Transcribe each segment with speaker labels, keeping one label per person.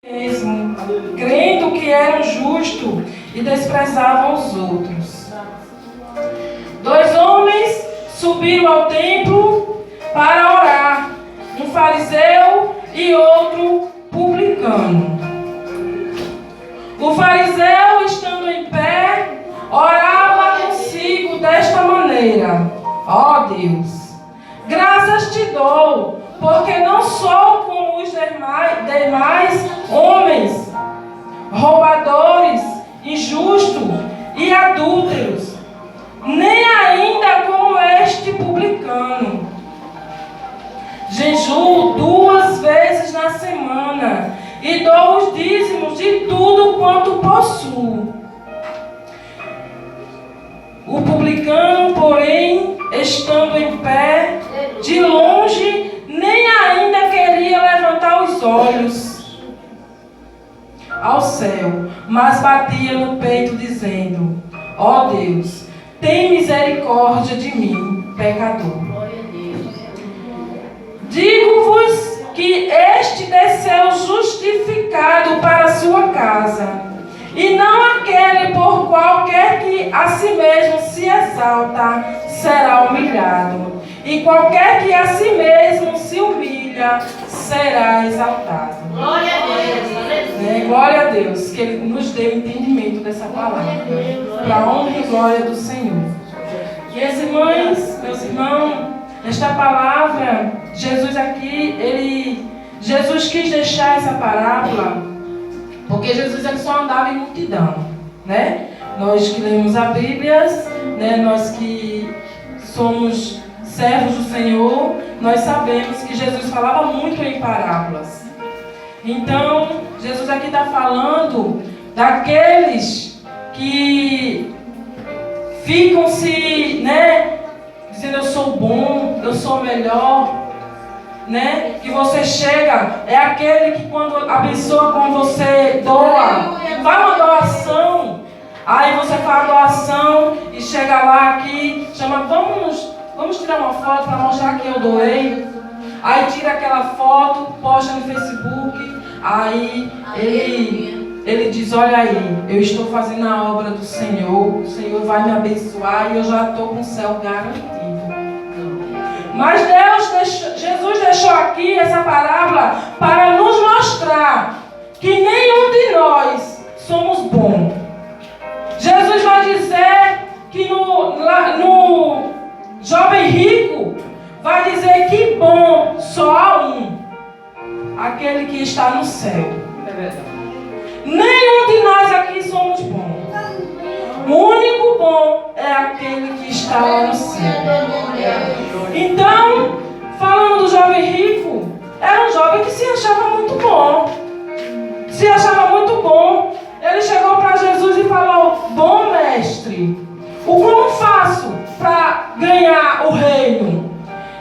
Speaker 1: mesmo, crendo que eram justos e desprezavam os outros. 2 homens subiram ao templo para orar, um fariseu e outro publicano. O fariseu, estando em pé, orava consigo desta maneira: ó Deus, graças te dou, porque não sou como os demais homens, roubadores, injustos e adúlteros, nem ainda como este publicano. Jejuo 2 vezes na semana e dou os dízimos de tudo quanto possuo. O publicano, porém, estando em pé, de longe, nem ainda queria levantar os olhos ao céu, mas batia no peito, dizendo: ó Deus, tem misericórdia de mim, pecador. Digo-vos que este desceu justificado para a sua casa, e não aquele por qualquer que a si mesmo se exalta será humilhado, e qualquer que a si mesmo se humilha será exaltado.
Speaker 2: Glória a Deus.
Speaker 1: Glória a Deus, que Ele nos dê o entendimento dessa palavra, para a honra e glória do Senhor. Minhas irmãs, meus irmãos, esta palavra, Jesus quis deixar essa parábola, porque Jesus ele só andava em multidão, né? Nós que lemos a Bíblia, né? Nós que somos servos do Senhor, nós sabemos que Jesus falava muito em parábolas. Então, Jesus aqui está falando daqueles que ficam dizendo: eu sou bom, eu sou melhor, né? Que você chega, é aquele que quando abençoa, quando você doa, vai uma doação, aí você faz a doação e chega lá aqui, chama: vamos tirar uma foto para mostrar que eu doei. Aí tira aquela foto, posta no Facebook, aí ele diz: olha aí, eu estou fazendo a obra do Senhor, o Senhor vai me abençoar e eu já estou com o céu garantido. Mas Jesus deixou aqui essa parábola para nos mostrar que nenhum de nós somos bons. Jesus vai dizer que no jovem rico, vai dizer que bom só há um, aquele que está no céu. É verdade. Nenhum de nós aqui somos bons. O único bom é aquele que está lá no céu. Então, falando do jovem rico, era um jovem que se achava muito bom. Se achava muito bom. Ele chegou para Jesus e falou: bom mestre, como faço para ganhar o reino?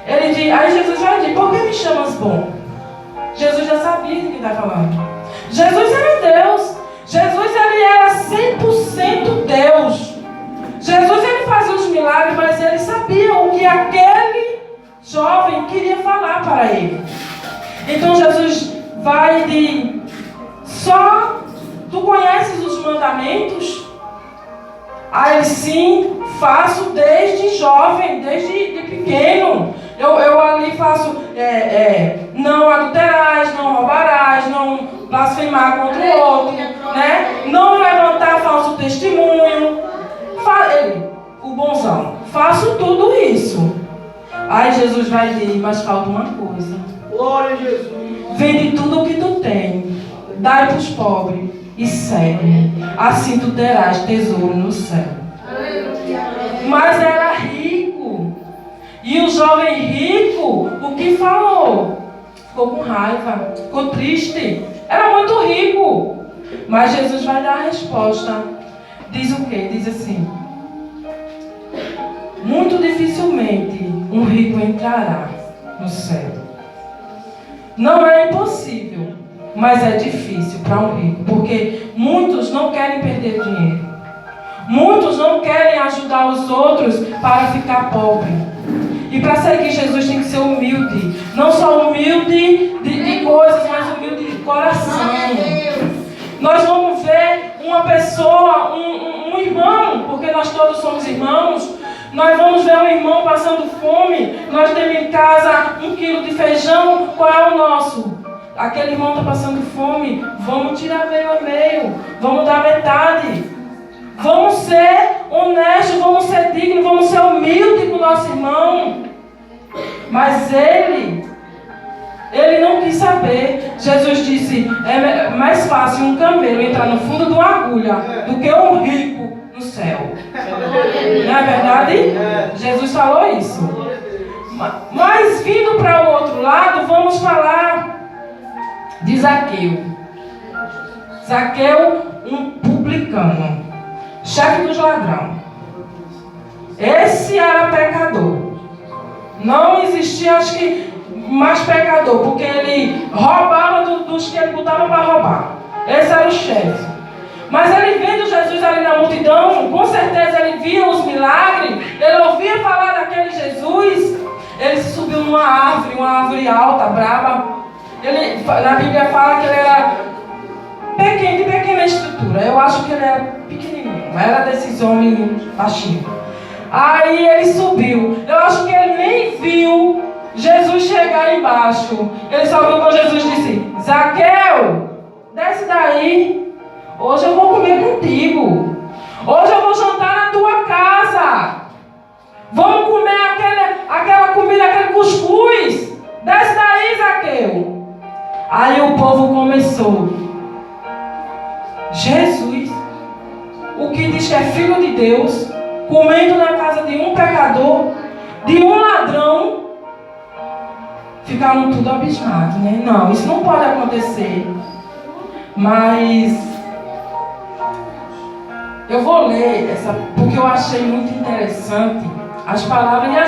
Speaker 1: Aí Jesus vai dizer: por que me chamas bom? Jesus já sabia de quem está falando. Jesus era Deus. Jesus ele era 100% Deus. Jesus ele fazia os milagres, mas ele sabia o que aquele jovem queria falar para ele. Então Jesus vai de: só tu conheces os mandamentos? Aí sim, faço desde jovem, desde pequeno. Eu ali faço, não adulterarás, não roubarás, não blasfemar contra o outro, né? Não levantar falso testemunho. O bonzão, faço tudo isso. Aí Jesus vai dizer: mas falta uma coisa.
Speaker 3: Glória a Jesus.
Speaker 1: Vende tudo o que tu tem, dai para os pobres e segue. Assim tu terás tesouro no céu. Mas era rico. E o jovem rico, o que falou? Ficou com raiva, ficou triste. Era muito rico. Mas Jesus vai dar a resposta. Diz o quê? Diz assim: muito dificilmente um rico entrará no céu. Não é impossível, mas é difícil para um rico, porque muitos não querem perder dinheiro. Muitos não querem ajudar os outros para ficar pobre. E para seguir Jesus tem que ser humilde. Não só humilde de coisas, mas humilde de coração. Nós vamos ver uma pessoa, um irmão, porque nós todos somos irmãos. Nós vamos ver um irmão passando fome. Nós temos em casa 1 quilo de feijão. Qual é o nosso? Aquele irmão está passando fome. Vamos tirar meio a meio. Vamos dar metade. Vamos ser honestos, vamos ser dignos, vamos ser humildes com o nosso irmão. Mas ele não quis saber. Jesus disse, é mais fácil um camelo entrar no fundo de uma agulha do que um rico no céu. Não é verdade? Jesus falou isso. Mas vindo para o outro lado, vamos falar de Zaqueu. Zaqueu, um publicano, chefe dos ladrões. Esse era pecador. Não existia, acho que, mais pecador, porque ele roubava dos que ele botava para roubar. Esse era o chefe. Mas ele vendo Jesus ali na multidão, com certeza ele via os milagres, ele ouvia falar daquele Jesus. Ele subiu numa árvore, uma árvore alta, braba. Na Bíblia fala que ele era pequeno, de pequena estrutura. Eu acho que ele era pequenininho, mas era desses homens baixinhos. Aí ele subiu. Eu acho que ele nem viu Jesus chegar embaixo. Ele só viu quando Jesus disse: Zaqueu, desce daí. Hoje eu vou comer contigo. Hoje eu vou jantar na tua casa. Vamos comer aquela comida, aquele cuscuz. Desce daí, Zaqueu. Aí o povo começou. Jesus, o que diz que é filho de Deus, comendo na casa de um pecador, de um ladrão. Ficaram tudo abismados, né? Não, isso não pode acontecer. Mas eu vou ler essa, porque eu achei muito interessante as palavras. E a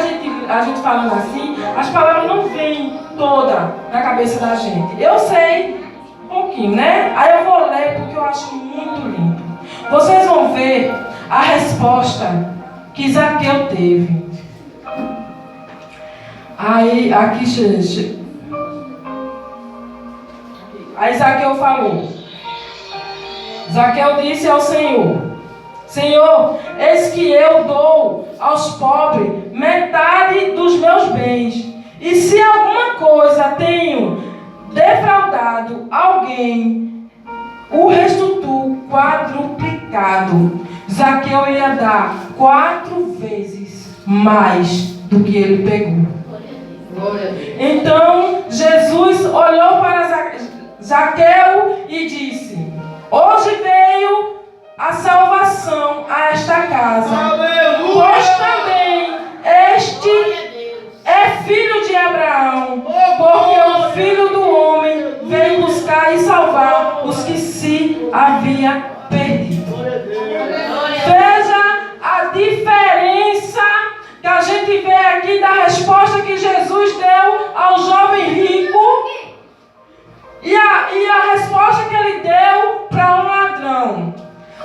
Speaker 1: gente falando assim, as palavras não vêm toda na cabeça da gente. Eu sei um pouquinho, né? Aí eu vou ler porque eu acho muito lindo. Vocês vão ver a resposta que Zaqueu teve. Aí, aqui, aí Zaqueu falou. Zaqueu disse ao Senhor: Senhor, eis que eu dou aos pobres metade dos meus bens. E se alguma coisa tenho defraudado alguém, o restituo quadruplicado. Zaqueu ia dar 4 vezes mais do que ele pegou. Então Jesus olhou para Zaqueu e disse: hoje veio a salvação a esta casa, pois também este é filho de Abraão, porque o Filho do Homem veio buscar e salvar os que se havia perdido. Veja a diferença que a gente vê aqui da resposta que Jesus deu ao jovem rico e a resposta que ele deu para um ladrão.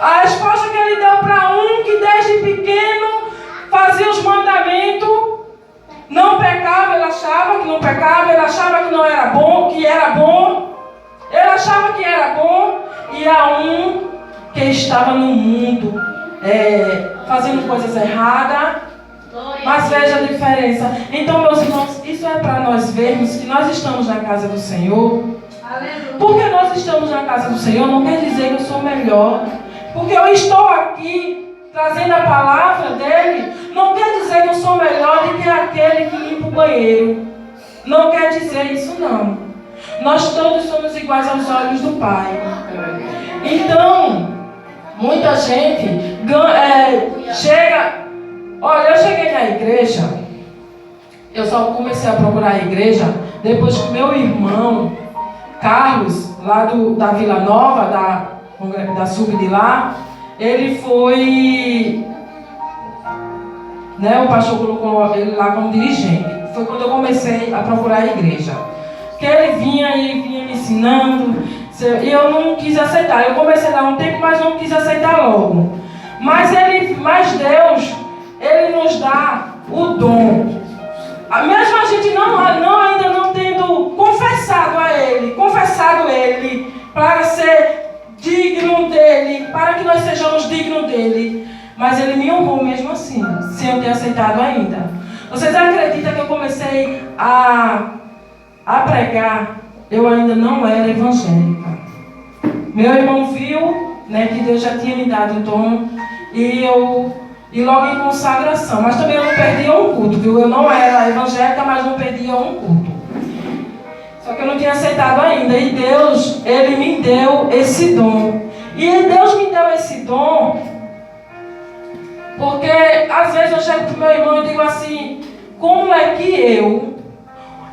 Speaker 1: A resposta que ele deu para um que desde pequeno fazia os mandamentos, não pecava, ele achava que não pecava, ele achava que não era bom, que era bom, ele achava que era bom, e a um que estava no mundo fazendo coisas erradas. Mas veja a diferença. Então, meus irmãos, isso é para nós vermos que nós estamos na casa do Senhor. Porque nós estamos na casa do Senhor não quer dizer que eu sou melhor. Porque eu estou aqui trazendo a palavra dele, não quer dizer que eu sou melhor do que aquele que limpa o banheiro. Não quer dizer isso, não. Nós todos somos iguais aos olhos do Pai. Então, muita gente chega. Olha, eu cheguei na igreja, eu só comecei a procurar a igreja depois que meu irmão Carlos, lá da Vila Nova, da sub de lá, ele foi, né, o pastor colocou ele lá como dirigente. Foi quando eu comecei a procurar a igreja. Porque ele vinha me ensinando, e eu não quis aceitar. Eu comecei a dar um tempo, mas não quis aceitar logo. Mas Deus, Ele nos dá o dom. Mesmo a gente ainda não tendo confessado Ele para ser digno sejamos dignos dele, mas ele me honrou mesmo assim, sem eu ter aceitado ainda. Vocês acreditam que eu comecei a pregar, eu ainda não era evangélica. Meu irmão viu, né, que Deus já tinha me dado o dom, e logo em consagração, mas também eu não perdia um culto, viu? Eu não era evangélica, mas não perdia um culto. Só que eu não tinha aceitado ainda, e Deus, Ele me deu esse dom. E Deus me deu esse dom, porque às vezes eu chego para o meu irmão e digo assim, como é que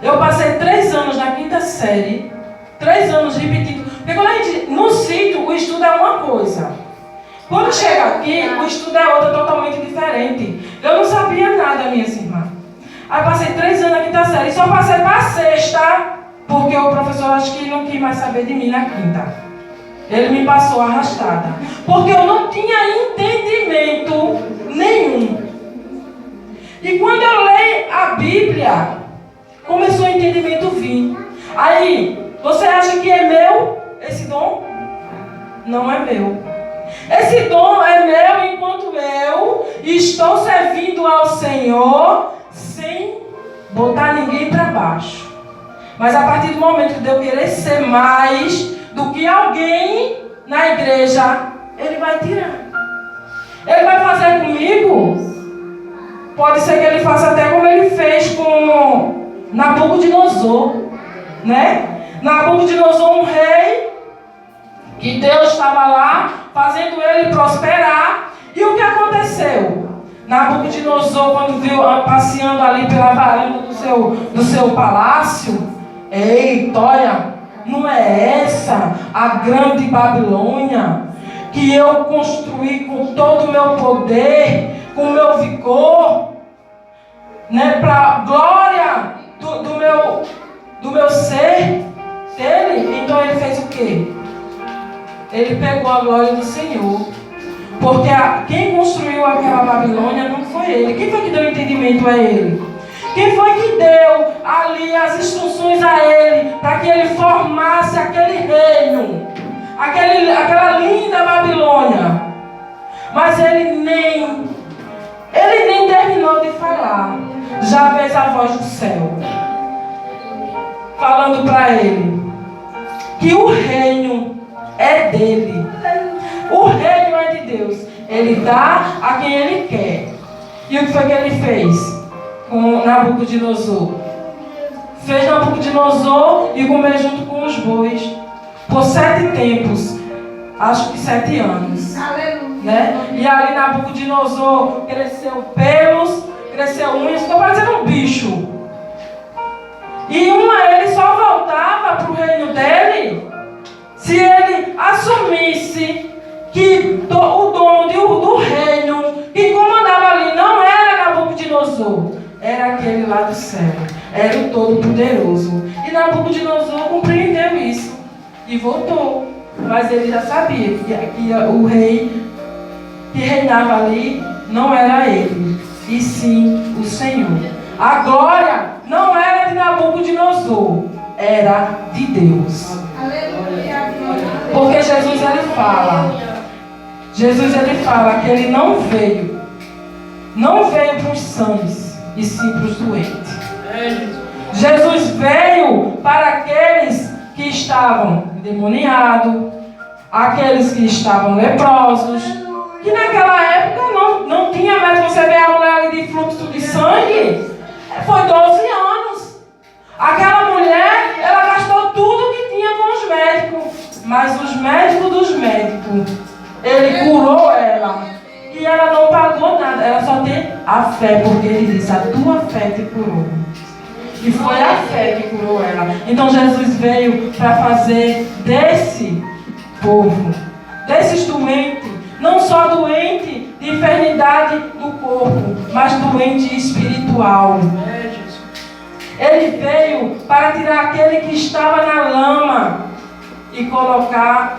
Speaker 1: eu passei 3 anos na 5ª série, 3 anos repetindo, porque quando a gente, no sítio, o estudo é uma coisa. Quando chega aqui, o estudo é outra, totalmente diferente. Eu não sabia nada, minhas irmãs. Aí passei 3 anos na 5ª série, só passei para a 6ª, porque o professor acho que não quis mais saber de mim na 5ª. Ele me passou arrastada, porque eu não tinha entendimento nenhum. E quando eu leio a Bíblia, começou o entendimento vir. Aí, você acha que é meu esse dom? Não é meu. Esse dom é meu enquanto eu estou servindo ao Senhor sem botar ninguém para baixo. Mas a partir do momento de eu querer ser mais do que alguém na igreja, Ele vai tirar. Ele vai fazer comigo. Pode ser que Ele faça até como Ele fez com Nabucodonosor, né? Nabucodonosor, um rei, que Deus estava lá fazendo ele prosperar. E o que aconteceu? Nabucodonosor, quando viu passeando ali pela varanda do seu palácio, eita, olha, não é essa a grande Babilônia que eu construí com todo o meu poder, com o meu vigor, né, para a glória do meu ser dele? Então ele fez o quê? Ele pegou a glória do Senhor. Porque quem construiu aquela Babilônia não foi ele. Quem foi que deu entendimento a ele? Quem foi que deu ali as instruções a ele para que ele formasse aquele reino? Aquela linda Babilônia. Mas ele nem terminou de falar. Já fez a voz do céu falando para ele que o reino é dele. O reino é de Deus. Ele dá a quem ele quer. E o que foi que ele fez com Nabucodonosor? Fez Nabucodonosor e comeu junto com os bois por 7 tempos. Acho que 7 anos. Né? E ali Nabucodonosor cresceu pelos, cresceu unhas, ficou parecendo um bicho. E ele só voltava para o reino dele se ele assumisse que o dono do reino que comandava ali não era Nabucodonosor, era aquele lá do céu, era o Todo-Poderoso. E Nabucodonosor compreendeu isso e voltou. Mas ele já sabia que o rei que reinava ali não era ele, e sim o Senhor. A glória não era de Nabucodonosor, era de Deus. Porque Jesus ele fala que ele não veio para os sãos, e sim para os doentes. Jesus veio para aqueles que estavam endemoniados, aqueles que estavam leprosos, que naquela época não tinha mais. Você vê a mulher de fluxo de sangue, foi 12 anos. Aquela mulher, ela gastou tudo que tinha com os médicos, mas os médicos dos médicos, ele curou ela, e ela não pagou nada, ela só tem a fé, porque ele disse, a tua fé te curou. E foi a fé que curou ela. Então Jesus veio para fazer desse povo, desses doentes, não só doente de enfermidade do corpo, mas doente espiritual. Ele veio para tirar aquele que estava na lama e colocar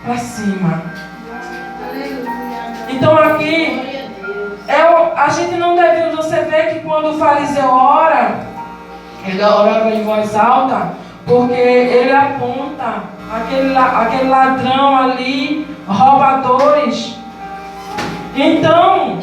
Speaker 1: para cima. Então aqui, a gente não deve, você vê que quando o fariseu ora, ele ora em voz alta, porque ele aponta aquele ladrão ali, roubadores. Então,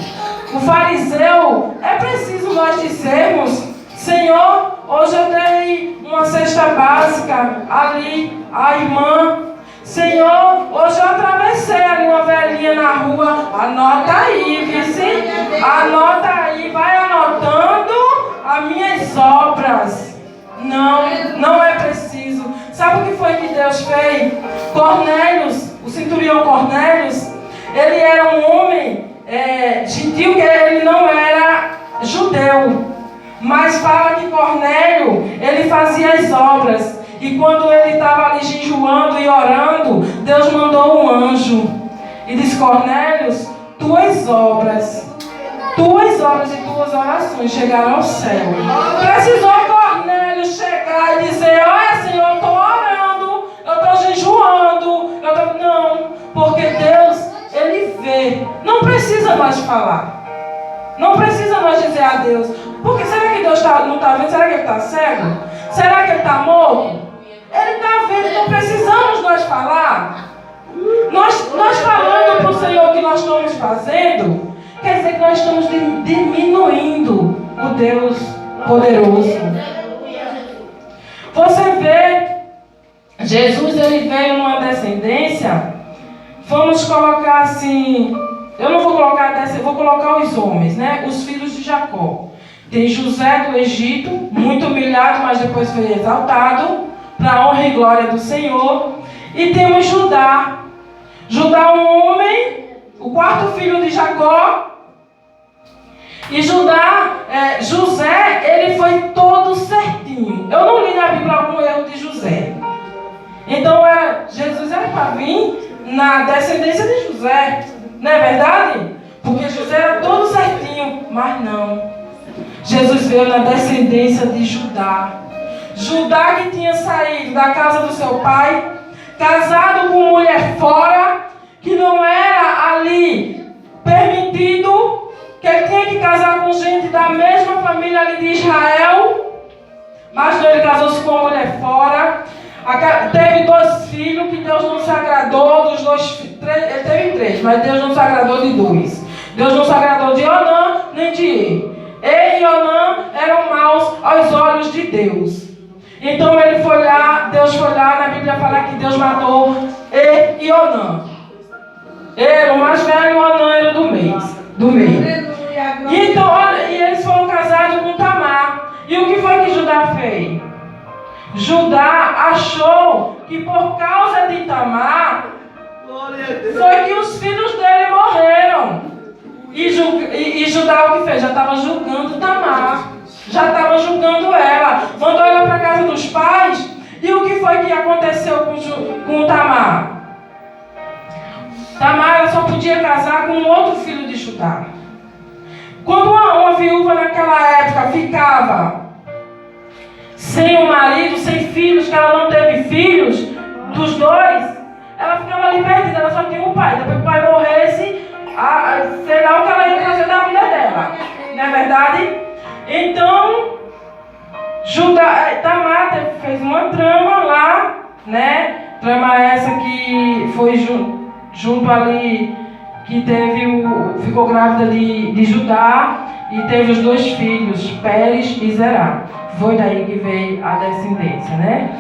Speaker 1: o fariseu, é preciso nós dizermos: Senhor, hoje eu dei uma cesta básica ali, a irmã. Senhor, hoje eu atravessei ali uma velhinha na rua. Anota aí, vice. Anota aí, vai anotando as minhas obras. Não é preciso. Sabe o que foi que Deus fez? Cornélios, o centurião Cornélios, ele era um homem gentil, que ele não era judeu. Mas fala que Cornélio, ele fazia as obras. E quando ele estava ali jejuando e orando, Deus mandou um anjo. E disse: Cornélios, tuas obras e tuas orações chegaram ao céu. Precisou Cornélio chegar e dizer: olha, Senhor, eu estou orando, eu estou jejuando. Não, porque Deus, Ele vê. Não precisa mais falar. Não precisa nós dizer a Deus. Porque será que Deus não está vendo? Será que Ele está cego? Será que Ele está morto? Ele está vendo, não precisamos nós falar. Nós falando para o Senhor o que nós estamos fazendo, quer dizer que nós estamos diminuindo o Deus poderoso. Você vê, Jesus, ele veio numa descendência, vamos colocar assim, eu não vou colocar dessa, eu vou colocar os homens, né? Os filhos de Jacó. Tem José do Egito, muito humilhado, mas depois foi exaltado, para a honra e glória do Senhor. E temos Judá. Judá, um homem, o quarto filho de Jacó. E José, ele foi todo certinho. Eu não li na Bíblia algum erro de José. Então, Jesus era para vir na descendência de José. Não é verdade? Porque José era todo certinho, mas não. Jesus veio na descendência de Judá. Judá, que tinha saído da casa do seu pai, casado com mulher fora, que não era ali permitido, que ele tinha que casar com gente da mesma família ali de Israel, mas não, ele casou-se com uma mulher fora. Teve 2 filhos que Deus não se agradou, dos 2, ele teve 3, mas Deus não se agradou de 2. Deus não se agradou de Onã nem de Ele. Ele e Onã eram maus aos olhos de Deus. Então ele foi lá, Deus foi lá, na Bíblia fala que Deus matou Ele e Onã. Ele, o mais velho, Onã era do meio. E então, olha, e eles foram casados com Tamar. E o que foi que Judá fez? Judá achou que por causa de Tamar, foi que os filhos dele morreram. E Judá o que fez? Já estava julgando Tamar. Já estava julgando ela. Mandou ela para a casa dos pais. E o que foi que aconteceu com Tamar? Tamar só podia casar com outro filho de Judá. Quando uma viúva naquela época ficava sem o marido, sem filhos, que ela não teve filhos dos 2, ela ficava ali perdida, ela só tinha um pai. Depois que o pai morresse, sei lá o que ela ia fazer da vida dela. Não é verdade? Então, Tamar fez uma trama lá, né? Trama essa que foi junto ali, que ficou grávida de Judá e teve os 2 filhos, Pérez e Zerá. Foi daí que veio a descendência, né?